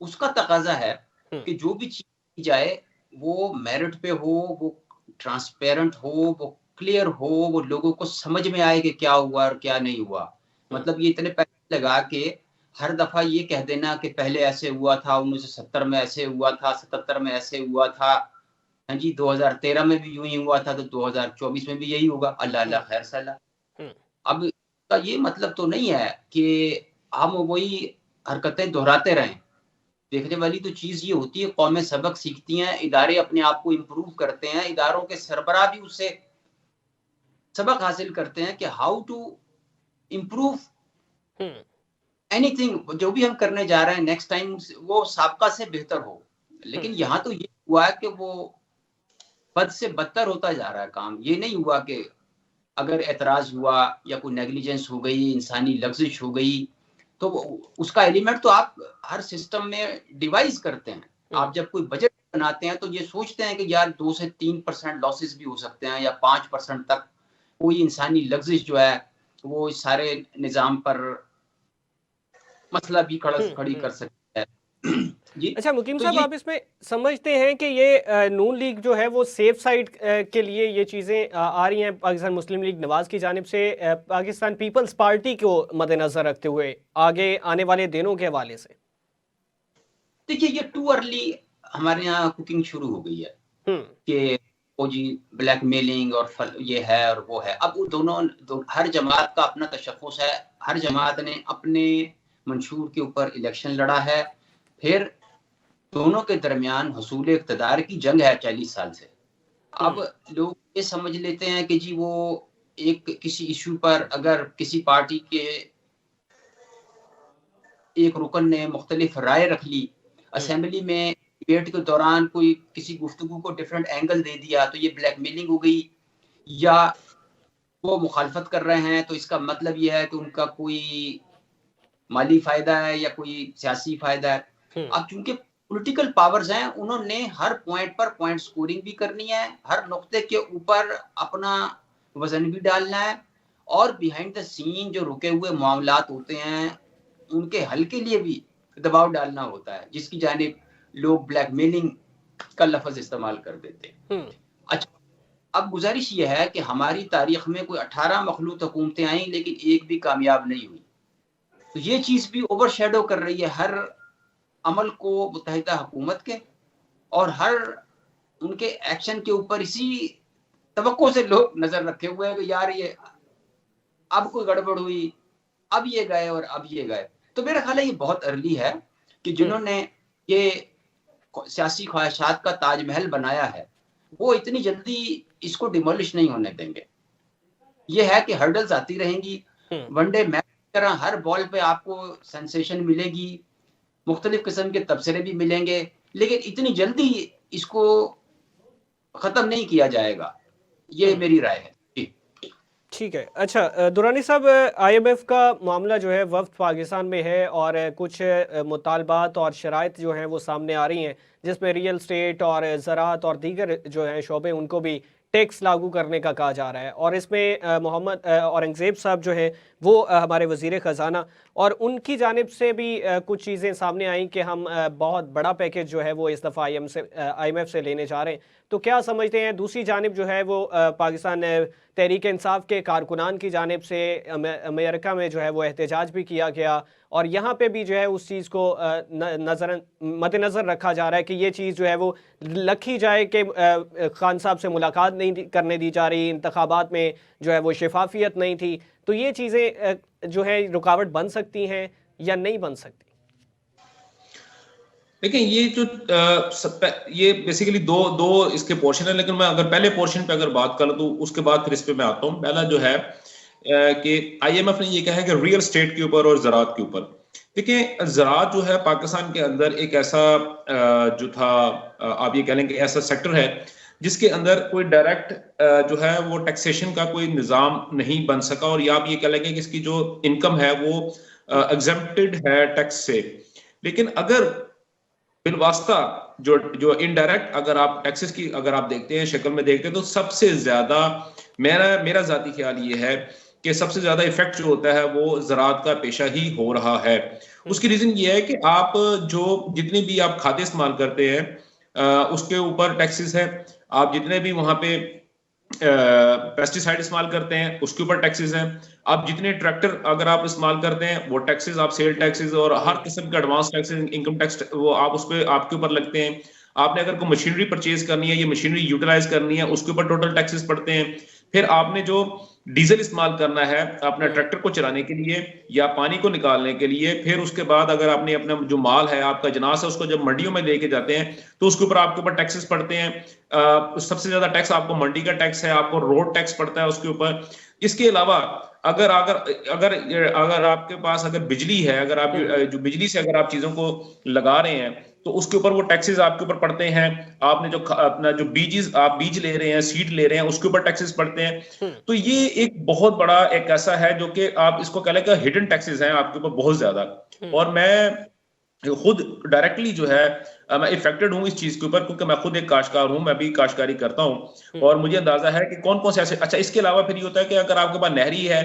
Speaker 3: उसका तकाजा है कि जो भी चीज की जाए वो मेरिट पे हो, वो ट्रांसपेरेंट हो, वो क्लियर हो, वो लोगों को समझ में आए कि क्या हुआ और क्या नहीं हुआ। मतलब ये इतने पैसे लगा के हर दफा ये कह देना कि पहले ऐसे हुआ था, 1970 में ऐसे हुआ था, 77 में ऐसे हुआ था, हाँ जी 2013 में भी यूं ही हुआ था, तो 2024 में भी यही होगा, अल्लाह अल्लाह खैर सलाह। अब का ये मतलब तो नहीं है कि हम वही हरकतें दोहराते रहें। देखने वाली तो चीज ये होती है, कौमें सबक सीखती हैं, इदारे अपने आप को इम्प्रूव करते हैं, इदारों के सरबराह भी उससे सबक हासिल करते हैं कि हाउ टू इम्प्रूव एनीथिंग, जो भी हम करने जा रहे हैं नेक्स्ट टाइम वो साबका से बेहतर हो। लेकिन यहाँ तो ये हुआ है कि वो बद से बदतर होता जा रहा है काम। ये नहीं हुआ कि अगर एतराज हुआ या कोई नेग्लिजेंस हो गई, इंसानी लफ्जिश हो गई, तो उसका एलिमेंट तो आप हर सिस्टम में डिवाइस करते हैं। आप जब कोई बजट बनाते हैं तो ये सोचते हैं कि यार 2 से 3% लॉसेस भी हो सकते हैं या 5% तक कोई इंसानी लफ्जिश जो है वो इस सारे निजाम पर मसला भी खड़ी कर सकता है। जी
Speaker 1: अच्छा मुकीम
Speaker 3: तो
Speaker 1: साहब,
Speaker 3: ये
Speaker 1: आप इसमें समझते हैं कि ये नून लीग जो है वो सेफ साइड के लिए ये चीज़ें आ रही हैं पाकिस्तान मुस्लिम लीग नवाज की जानिब से, पाकिस्तान पीपल्स पार्टी को मद्देनजर रखते हुए आगे आने वाले दिनों के हवाले से?
Speaker 3: देखिए ये टू अर्ली हमारे यहाँ कुकिंग शुरू हो गई है कि वो जी ब्लैकमेलिंग और ये है और वो है। अब वो दोनों हर जमात का अपना तशख्खुस है, हर जमात ने अपने मंशूर के ऊपर इलेक्शन लड़ा है, फिर दोनों के दरमियान हसूल इक़्तिदार की जंग है 40 साल से। अब लोग ये समझ लेते हैं कि जी वो एक किसी इशू पर अगर किसी पार्टी के एक रुकन ने मुख्तलिफ राय रख ली, असेंबली में डिबेट के दौरान कोई किसी गुफ्तगू को डिफरेंट एंगल दे दिया, तो ये ब्लैकमेलिंग हो गई, या वो मुखालफत कर रहे हैं तो इसका मतलब ये है कि उनका कोई माली फायदा है या कोई सियासी फायदा है। अब चूंकि पॉलिटिकल पावर्स हैं, उन्होंने हर पॉइंट पर पॉइंट स्कोरिंग भी करनी है, हर नुक्ते के ऊपर अपना वजन भी डालना है, और बिहाइंड द सीन जो रुके हुए मामलात होते हैं उनके हल के लिए भी दबाव डालना होता है, जिसकी जानिब लोग ब्लैकमेलिंग का लफ्ज इस्तेमाल कर देते हैं। अच्छा, अब गुजारिश ये है कि हमारी तारीख में कोई 18 मखलूत हुकूमतें आई लेकिन एक भी कामयाब नहीं हुई, तो ये चीज भी ओवरशैडो कर रही है हर अमल को मुत्तहिदा हुकूमत के, और हर उनके एक्शन के ऊपर इसी तवक्को से लोग नजर रखे हुए हैं कि यार ये अब कोई गड़बड़ हुई, अब ये गए और अब ये गए। तो मेरा ख्याल है ये बहुत अर्ली है कि जिन्होंने ये सियासी ख्वाहिशात का ताजमहल बनाया है वो इतनी जल्दी इसको डिमोलिश नहीं होने देंगे। ये है कि हर्डल्स आती रहेंगी, वनडे मैच की तरह हर बॉल पे आपको सेंसेशन मिलेगी, मुख्तलिफ किस्म के तबसरे भी मिलेंगे, लेकिन इतनी जल्दी इसको खत्म नहीं किया जाएगा, ये मेरी राय है।
Speaker 1: ठीक है। अच्छा दुरानी साहब, IMF का मामला जो है वफ्द पाकिस्तान में है और कुछ मुतालबात और शराइत जो हैं वो सामने आ रही हैं, जिसमें रियल स्टेट और ज़राअत और दीगर जो हैं शोबे उनको भी टैक्स लागू करने का कहा जा रहा है। और इसमें मोहम्मद औरंगज़ेब साहब जो हैं वो हमारे वज़ीर ख़जाना, और उनकी जानिब से भी कुछ चीज़ें सामने आई कि हम बहुत बड़ा पैकेज जो है वो इस दफ़ा IMF से लेने जा रहे हैं। तो क्या समझते हैं, दूसरी जानिब जो है वो पाकिस्तान तहरीक इंसाफ के कारकुनान की जानिब से अमेरिका में जो है वो एहतजाज भी किया गया, और यहाँ पे भी जो है उस चीज़ को मद्देनज़र रखा जा रहा है कि ये चीज़ जो है वो रखी जाए कि खान साहब से मुलाकात नहीं करने दी जा रही, इंतखाबात में जो है वो शफाफियत नहीं थी। तो ये चीज़ें जो है रुकावट बन सकती हैं या नहीं बन सकती?
Speaker 2: देखिए ये जो ये बेसिकली दो इसके पोर्शन है, लेकिन मैं अगर पहले पोर्शन पे अगर बात करूं तो उसके बाद फिर इस पे मैं आता हूं। पहला जो है कि IMF ने ये कहा है कि रियल स्टेट के ऊपर और ज़राअत के ऊपर। देखिए ज़राअत जो है पाकिस्तान के अंदर एक ऐसा जो था, आप ये कह लें कि ऐसा सेक्टर है जिसके अंदर कोई डायरेक्ट जो है वो टैक्सेशन का कोई निज़ाम नहीं बन सका, और या आप ये कह लेंगे कि इसकी जो इनकम है वो एग्जेम्प्टेड है टैक्स से। लेकिन अगर बिलवास्ता जो जो इनडायरेक्ट अगर आप टैक्सेस की अगर आप देखते हैं शक्ल में देखते हैं तो सबसे ज्यादा मेरा जाती ख्याल ये है कि सबसे ज्यादा इफेक्ट जो होता है वो ज़राअत का पेशा ही हो रहा है। उसकी रीजन ये है कि आप जो जितने भी आप खाद्य इस्तेमाल करते हैं उसके ऊपर टैक्सेस है। आप जितने भी वहां पे पेस्टिसाइड इस्तेमाल करते हैं उसके ऊपर टैक्सेस हैं। आप जितने ट्रैक्टर अगर आप इस्तेमाल करते हैं वो टैक्सेस, आप सेल टैक्सेस और हर किस्म के एडवांस टैक्सेस, इनकम टैक्स वो आप उस पर आपके ऊपर लगते हैं। आपने अगर कोई मशीनरी परचेज करनी है, ये मशीनरी यूटिलाइज करनी है, उसके ऊपर टोटल टैक्सेस पड़ते हैं। फिर आपने जो डीजल इस्तेमाल करना है अपना ट्रैक्टर को चलाने के लिए या पानी को निकालने के लिए, फिर उसके बाद अगर आपने अपना जो माल है आपका जनास है उसको जब मंडियों में लेके जाते हैं तो उसके ऊपर आपके ऊपर टैक्सेस पड़ते हैं। सबसे ज्यादा टैक्स आपको मंडी का टैक्स है, आपको रोड टैक्स पड़ता है उसके ऊपर। इसके अलावा अगर अगर अगर अगर आपके पास अगर बिजली है, अगर आप जो बिजली से अगर आप चीजों को लगा रहे हैं तो उसके ऊपर वो टैक्सेस आपके ऊपर पड़ते हैं। आपने जो अपना जो आप बीज ले रहे हैं, सीड ले रहे हैं, उसके ऊपर टैक्सेस पड़ते हैं। तो ये एक बहुत बड़ा एक ऐसा है जो कि आप इसको कह लें हिडन टैक्सेस हैं आपके ऊपर बहुत ज्यादा। और मैं खुद डायरेक्टली जो है मैं इफेक्टेड हूं इस चीज के ऊपर, क्योंकि मैं खुद एक काश्तकार हूं, मैं भी काश्तकारी करता हूं और मुझे अंदाजा है कि कौन कौन से ऐसे। अच्छा, इसके अलावा फिर ये होता है कि अगर आपके पास नहरी है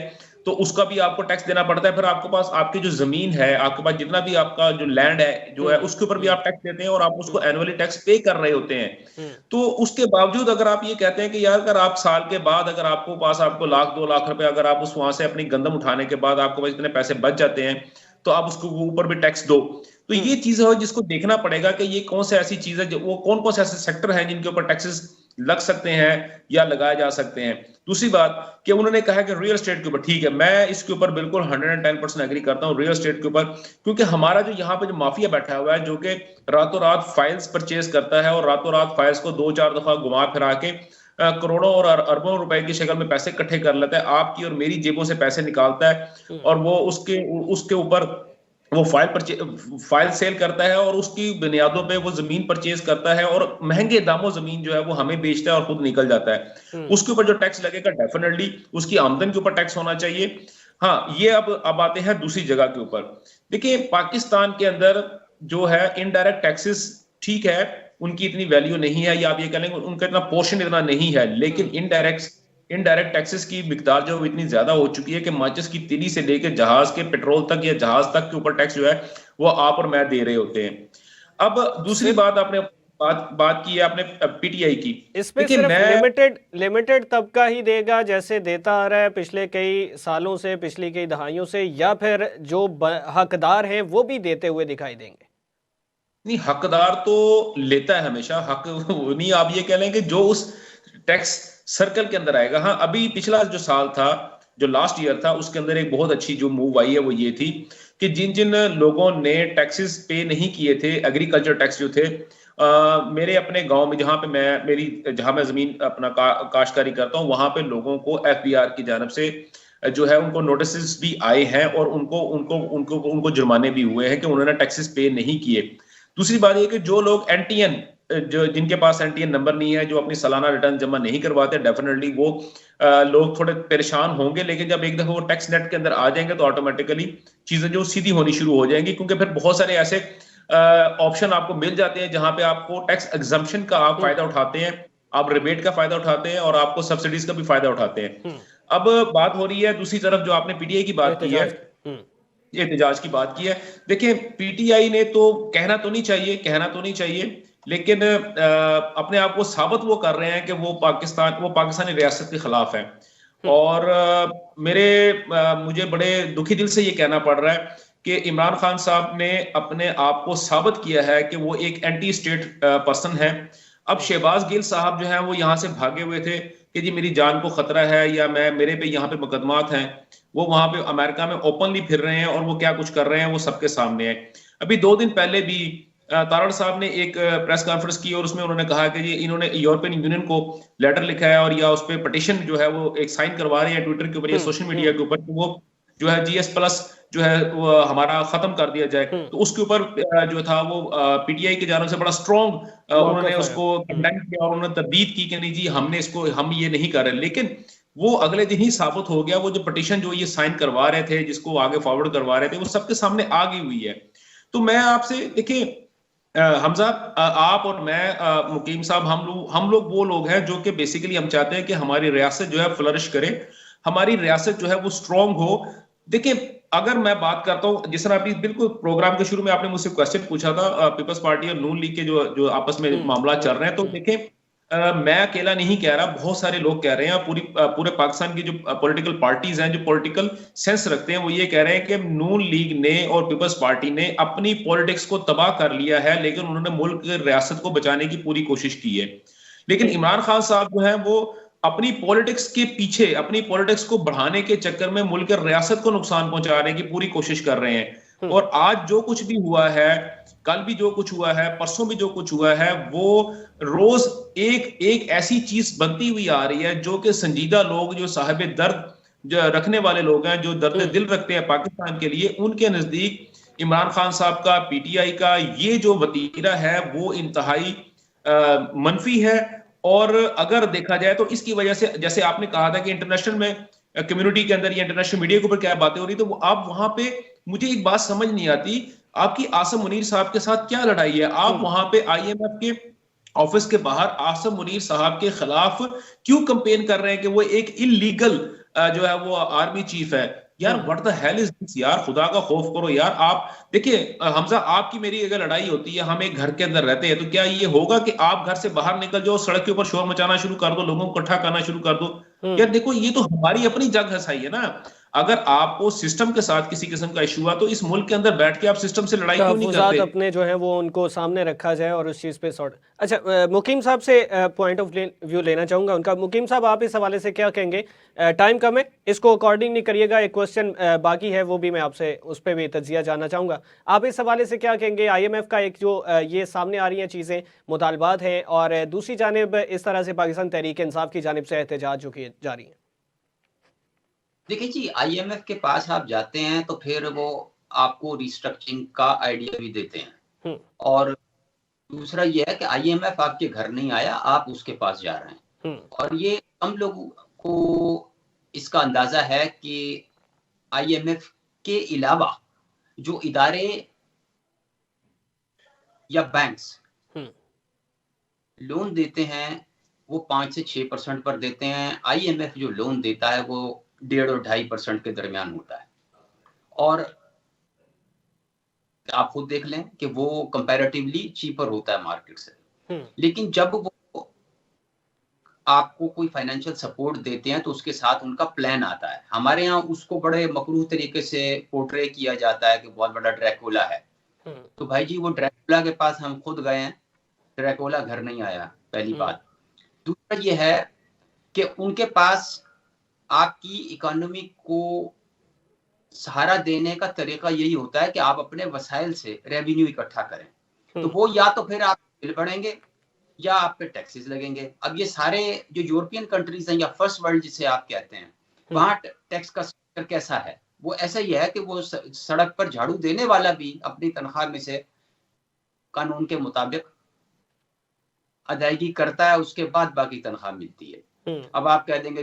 Speaker 2: तो उसका भी आपको टैक्स देना पड़ता है। फिर आपके पास आपकी जो जमीन है, आपके पास जितना भी आपका जो लैंड है जो है उसके ऊपर भी आप टैक्स देते हैं और आप उसको एनुअली टैक्स पे कर रहे होते हैं। तो उसके बावजूद अगर आप ये कहते हैं कि यार अगर आप साल के बाद अगर आपको पास आपको 1-2 लाख रुपए अगर आप उस वहां से अपनी गंदम उठाने के बाद आपके पास इतने पैसे बच जाते हैं तो आप उसको ऊपर भी टैक्स दो। तो ये चीज है जिसको देखना पड़ेगा कि ये कौन से ऐसी चीज है जो वो कौन कौन से ऐसे सेक्टर हैं जिनके ऊपर टैक्सेस लग सकते हैं या लगाए जा सकते हैं। दूसरी बात कि उन्होंने कहा कि रियल एस्टेट के ऊपर, ठीक है, मैं इसके ऊपर बिल्कुल 110% एग्री करता हूं रियल एस्टेट के ऊपर, क्योंकि हमारा जो यहाँ पे जो माफिया बैठा हुआ है जो कि रातों रात फाइल्स परचेज करता है और रातों रात फाइल्स को 2-4 दफा घुमा फिरा के करोड़ों और अरबों रुपए की शक्ल में पैसे इकट्ठे कर लेता है, आपकी और मेरी जेबों से पैसे निकालता है और वो उसके ऊपर वो फाइल सेल करता है और उसकी बुनियादों पे वो जमीन परचेज करता है और महंगे दामों जमीन जो है वो हमें बेचता है और खुद निकल जाता है। उसके ऊपर जो टैक्स लगेगा डेफिनेटली उसकी आमदन के ऊपर टैक्स होना चाहिए। हाँ, ये अब आते हैं दूसरी जगह के ऊपर। देखिए, पाकिस्तान के अंदर जो है इनडायरेक्ट टैक्सेस ठीक है, उनकी इतनी वैल्यू नहीं है या आप ये कह लेंगे उनका इतना पोर्शन इतना नहीं है, लेकिन इनडायरेक्ट टैक्सेस की मिकदार जो इतनी ज्यादा हो चुकी है कि माचिस की तीली से लेकर जहाज के पेट्रोल तक या जहाज तक के ऊपर टैक्स जो है वो आप और मैं दे रहे होते हैं। अब दूसरी बात आपने बात की है आपने पीटीआई की,
Speaker 1: इस पे सिर्फ लिमिटेड तबका ही देगा जैसे देता आ रहा है पिछले कई सालों से, पिछली कई दहाइयों से, या फिर जो हकदार हैं वो भी देते हुए दिखाई देंगे?
Speaker 2: नहीं, हकदार तो लेता है हमेशा, हक नहीं आप ये कह लें कि जो उस टैक्स सर्कल के अंदर आएगा। हाँ, अभी पिछला जो साल था, जो लास्ट ईयर था, उसके अंदर एक बहुत अच्छी जो मूव आई है वो ये थी कि जिन जिन लोगों ने टैक्सेस पे नहीं किए थे, एग्रीकल्चर टैक्स जो थे, मेरे अपने गांव में जहां पे जहां मैं जमीन अपना काश्तकारी करता हूं वहां पे लोगों को एफबीआर की जानब से जो है उनको नोटिस भी आए हैं और उनको जुर्माने भी हुए हैं कि उन्होंने टैक्सेस पे नहीं किए। दूसरी बात यह कि जो लोग एनटीएन जो जिनके पास एनटीएन नंबर नहीं है, जो अपनी सालाना रिटर्न जमा नहीं करवाते, डेफिनेटली वो लोग थोड़े परेशान होंगे, लेकिन जब एक दफा वो टैक्स नेट के अंदर आ जाएंगे तो ऑटोमेटिकली चीजें जो सीधी होनी शुरू हो जाएंगी, क्योंकि फिर बहुत सारे ऐसे ऑप्शन आपको मिल जाते हैं जहां पे आपको टैक्स एग्जम्पशन का आप फायदा उठाते हैं, आप रिबेट का फायदा उठाते हैं और आपको सब्सिडीज का भी फायदा उठाते हैं। अब बात हो रही है दूसरी तरफ जो आपने पीटीआई की बात की है, एहतजाज की बात की है। देखिए, पीटीआई ने तो कहना तो नहीं चाहिए, लेकिन अपने आप को साबित वो कर रहे हैं कि वो पाकिस्तानी रियासत के खिलाफ है। और मुझे बड़े दुखी दिल से ये कहना पड़ रहा है कि इमरान खान साहब ने अपने आप को साबित किया है कि वो एक एंटी स्टेट पर्सन है। अब शहबाज गिल साहब जो है वो यहाँ से भागे हुए थे कि जी मेरी जान को खतरा है या मेरे पे यहाँ पे मुकदमात हैं, वो वहां पे अमेरिका में ओपनली फिर रहे हैं और वो क्या कुछ कर रहे हैं वो सबके सामने है। अभी 2 दिन पहले भी तारड़ साहब ने एक प्रेस कॉन्फ्रेंस की और उसमें उन्होंने कहा कि जी इन्होंने यूरोपियन यूनियन को लेटर लिखा है और या उस पर पटिशन जो है वो एक साइन करवा रहे हैं ट्विटर के ऊपर या सोशल मीडिया के ऊपर, वो जो है GS+ जो है वो हमारा खत्म कर दिया जाए। तो उसके ऊपर जो था वो पीटीआई की जानब से बड़ा स्ट्रॉन्ग उन्होंने उसको कंडेम किया और उन्होंने तरदीद की कि नहीं जी हम ये नहीं कर रहे। लेकिन वो अगले दिन ही साबित हो गया, वो जो पटिशन जो ये साइन करवा रहे थे, जिसको आगे फॉरवर्ड करवा रहे थे, वो सबके सामने आ गई हुई है। तो मैं आपसे देखिए, हमजा, आप और मैं, मुकीम साहब, हम लोग वो लोग हैं जो कि बेसिकली हम चाहते हैं कि हमारी रियासत जो है फ्लरिश करे, हमारी रियासत जो है वो स्ट्रांग हो। देखिए, अगर मैं बात करता हूं, जिस तरह अभी बिल्कुल प्रोग्राम के शुरू में आपने मुझसे क्वेश्चन पूछा था, पीपल्स पार्टी और नून लीग के जो जो आपस में मामला चल रहे हैं, तो देखें, मैं अकेला नहीं कह रहा, बहुत सारे लोग कह रहे हैं, पूरे पाकिस्तान की जो पॉलिटिकल पार्टीज हैं, जो पॉलिटिकल सेंस रखते हैं, वो ये कह रहे हैं कि नून लीग ने और पीपल्स पार्टी ने अपनी पॉलिटिक्स को तबाह कर लिया है, लेकिन उन्होंने मुल्क की रियासत को बचाने की पूरी कोशिश की है। लेकिन इमरान खान साहब जो है वो अपनी पॉलिटिक्स के पीछे, अपनी पॉलिटिक्स को बढ़ाने के चक्कर में मुल्क की रियासत को नुकसान पहुंचाने की पूरी कोशिश कर रहे हैं। और आज जो कुछ भी हुआ है, कल भी जो कुछ हुआ है, परसों भी जो कुछ हुआ है, वो रोज एक एक ऐसी चीज बनती हुई आ रही है जो कि संजीदा लोग, जो साहिब दर्द जो रखने वाले लोग हैं, जो दर्द दिल रखते हैं पाकिस्तान के लिए, उनके नजदीक इमरान खान साहब का, पीटीआई का ये जो वतीरा है वो इंतहाई मनफी है। और अगर देखा जाए तो इसकी वजह से, जैसे आपने कहा था कि इंटरनेशनल में कम्युनिटी के अंदर या इंटरनेशनल मीडिया के ऊपर क्या बातें हो रही, तो आप वहां पे, मुझे एक बात समझ नहीं आती, आपकी आसम मुनीर साहब के साथ क्या लड़ाई है? आप वहां पे आईएमएफ के ऑफिस के बाहर आसम मुनीर साहब के खिलाफ क्यों कंपेन कर रहे हैं कि वो एक इलीगल जो है वो आर्मी चीफ है? यार what the hell is this यार, खुदा का खौफ करो यार। आप देखिए हमजा, आपकी मेरी अगर लड़ाई होती है, हम एक घर के अंदर रहते हैं, तो क्या ये होगा कि आप घर से बाहर निकल जाओ, सड़क के ऊपर शोर मचाना शुरू कर दो, लोगों को इकट्ठा करना शुरू कर दो? यार देखो, ये तो हमारी अपनी जग हसाई है ना। अगर आपको सिस्टम के साथ किसी किस्म का इशू हुआ, तो इस मुल्क के अंदर बैठ के आप सिस्टम से लड़ाई क्यों नहीं
Speaker 1: तहफ़्फ़ुज़ात
Speaker 2: करते?
Speaker 1: अपने जो हैं वो उनको सामने रखा जाए और उस चीज़ पे सॉर्ट। अच्छा, मुकीम साहब से पॉइंट ऑफ व्यू लेना चाहूँगा उनका। मुकीम साहब, आप इस हवाले से क्या कहेंगे? टाइम कम है, इसको अकॉर्डिंग नहीं करिएगा, एक क्वेश्चन बाकी है, वो भी मैं आपसे उस पर भी तजिया जानना चाहूँगा। आप इस हवाले से क्या कहेंगे? आईएमएफ का एक जो ये सामने आ रही हैं चीज़ें, मुतालबात हैं, और दूसरी जानिब इस तरह से पाकिस्तान तहरीक इंसाफ की जानिब से एहतजाज जो किए जा रही हैं।
Speaker 3: देखिए जी, आईएमएफ के पास आप जाते हैं तो फिर वो आपको रिस्ट्रक्चरिंग का आइडिया भी देते हैं, और दूसरा ये है कि आईएमएफ आपके घर नहीं आया, आप उसके पास जा रहे हैं। और ये हम लोगों को इसका अंदाजा है कि आईएमएफ के अलावा जो इदारे या बैंक्स लोन देते हैं, वो 5 से 6% पर देते हैं। आईएमएफ जो लोन देता है वो 1.5 और 2.5% के दरमियान होता है। और आप खुद देख लें कि वो कंपैरेटिवली चीपर होता है मार्केट से। लेकिन जब वो आपको कोई फाइनेंशियल सपोर्ट देते हैं तो उसके साथ उनका प्लान आता है। हमारे यहाँ उसको बड़े मकरूह तरीके से पोर्ट्रे किया जाता है कि बहुत बड़ा ड्रैकुला है। तो भाई जी, वो ड्रैकुला के पास हम खुद गए हैं, ड्रैकुला घर नहीं आया, पहली बात। दूसरा ये है कि उनके पास आपकी इकोनॉमी को सहारा देने का तरीका यही होता है कि आप अपने वसाइल से रेवेन्यू इकट्ठा करें। तो वो या तो फिर आप बिल बढ़ेंगे या आप पे टैक्सेस लगेंगे। अब ये सारे जो यूरोपियन कंट्रीज हैं या फर्स्ट वर्ल्ड जिसे आप कहते हैं, वहां टैक्स का स्ट्रक्चर कैसा है? वो ऐसा ही है कि वो सड़क पर झाड़ू देने वाला भी अपनी तनख्वाह में से कानून के मुताबिक अदायगी करता है, उसके बाद बाकी तनख्वाह मिलती है। अब आप कह देंगे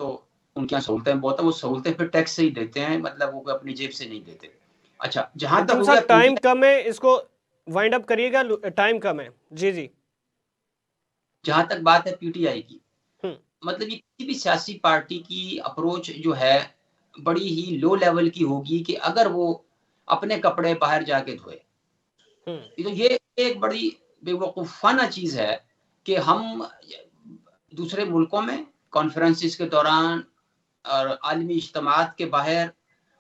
Speaker 3: तो उनके यहाँ सहूलतें बहुत है, वो सहूलतें फिर टैक्स से ही देते हैं, मतलब वो अपनी जेब से नहीं देते। अच्छा, जहां तक
Speaker 1: टाइम कम है, इसको वाइंड अप करिएगा, टाइम कम है। जी जी।
Speaker 3: जहां तक बात है पीटीआई की, मतलब ये किसी भी सियासी पार्टी की अप्रोच जो है बड़ी ही लो लेवल की होगी कि अगर वो अपने कपड़े बाहर जाके धोए। तो ये एक बड़ी बेवकूफाना चीज है कि हम दूसरे मुल्कों में कॉन्फ्रेंसिस के दौरान और आलमी इज्तिमात के बाहर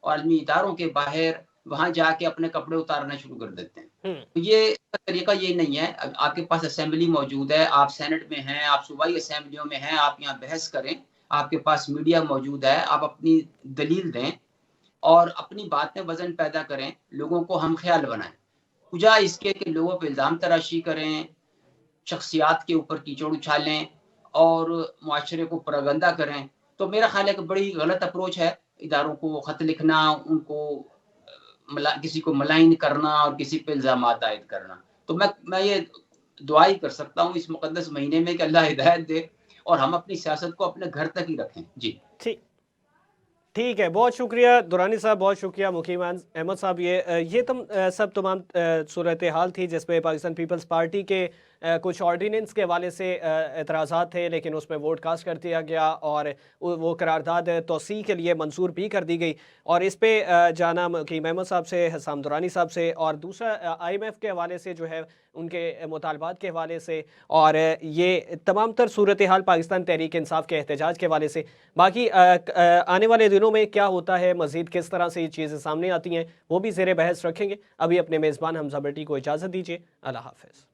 Speaker 3: और आलमी इदारों के बाहर वहां जाके अपने कपड़े उतारना शुरू कर देते हैं। तो ये तरीका ये नहीं है। आपके पास असेंबली मौजूद है, आप सेनेट में हैं, आप सूबाई असेंबलियों में हैं, आप यहाँ बहस करें, आपके पास मीडिया मौजूद है, आप अपनी दलील दें और अपनी बात में वजन पैदा करें, लोगों को हम ख्याल बनाएं, पूजा इसके कि लोगों पर इल्जाम तराशी करें, शख्सियात के ऊपर कीचड़ उछालें और मुआशरे को प्रोपगेंडा करें। तो मेरा ख्याल है कि बड़ी गलत अप्रोच है इदारों को खत लिखना, उनको किसी को मलाइन करना और किसी पे इल्जाम आयद करना। तो मैं ये दुआ ही कर सकता हूँ इस मुकद्दस महीने में कि अल्लाह हिदायत दे और हम अपनी सियासत को अपने घर तक ही रखें। जी
Speaker 1: ठीक ठीक है, बहुत शुक्रिया दुरानी साहब, बहुत शुक्रिया मुकीम अहमद साहब। ये सब तमाम सूरत हाल थी जिसमें पाकिस्तान पीपल्स पार्टी के कुछ ऑर्डिनेंस के हवाले से एतराज़ात थे, लेकिन उसमें वोट कास्ट कर दिया गया और वो करारदाद तोसी के लिए मंजूर भी कर दी गई। और इस पे जाना मुकीम अहमद साहब से, हसाम दुरानी साहब से, और दूसरा IMF के हवाले से जो है उनके मुतालबात के हवाले से, और ये तमाम तर सूरत हाल पाकिस्तान तहरीक इंसाफ के एहतजाज के हवाले से। बाकी आने वाले दिनों में क्या होता है, मज़ीद किस तरह से ये चीज़ें सामने आती हैं, वो भी ज़ेर बहस रखेंगे। अभी अपने मेज़बान हमजा भट्टी को इजाज़त दीजिए। अल्लाह हाफ़िज़।